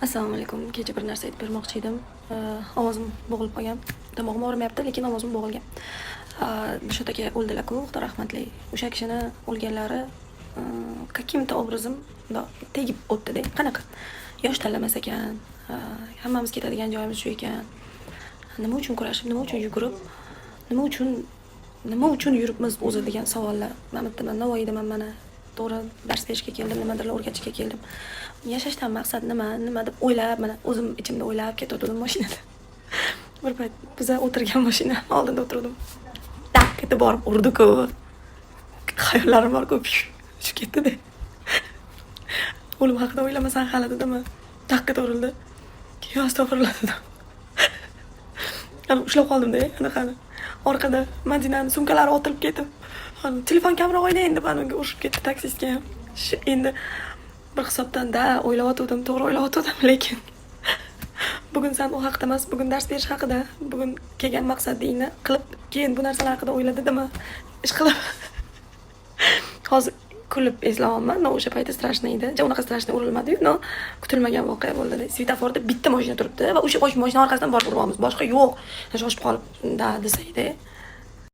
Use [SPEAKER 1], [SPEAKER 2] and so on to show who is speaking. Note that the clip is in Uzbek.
[SPEAKER 1] Assalomu alaykum. Kecha bir narsa aytib bermoqchi edim. Ovozim bo'g'ilib qolgan. Tomog'im og'rimayapti, lekin ovozim bo'g'ilgan. Dilshod aka o'ldilar-ku, Xudo rahmatli. O'sha kishini o'lganlari каким-то образом tegib o'tdi-da. Qanaqa? Yosh tanlamas ekan. Hammamiz ketadigan joyimiz shu ekan. Nima uchun kurashib, nima uchun yugurib, nima uchun yuribmiz o'zi degan savollar. Men bittaman Navoiydaman mana. To'g'ri dars berishga keldim, nimadir o'rgatishga keldim. Yashashdan maqsad nima deb o'ylab, mana o'zim ichimda o'ylab ketdim mashinada. Bir payt biz o'tirgan mashina oldinda o'tirdim. Tak etib borib urdi-ku. Xayollarim bor-ku, shu ketdi-da. O'lim haqida o'ylamasan hali dedimi? Tak etib urildi. Keyin astag'firullah dedim. Ushlab qoldim-da, anaqani. Orqada Madinani sumkalari otilib ketib, telefon kamera o'yna endi menga urishib ketdi taksistga ham. Endi bir hisobdan o'ylayotgandim, to'g'ri o'ylayotgandim, lekin bugun sen u haqida emas, bugun dars berish haqida, bugun kelgan maqsadingni qilib, keyin bu narsalar haqida o'yla dedimi? Ish qilib. Hozir kulib eslayapman, o'sha payti strashniy edi. Unaqa strashniy urilmadi-yu, kutilmagan voqea bo'ldi. Svetoforda bitta mashina turibdi va o'sha mashina orqasidan borib uryapmiz. Boshqa yo'q. Shoshib qolib, desa edi.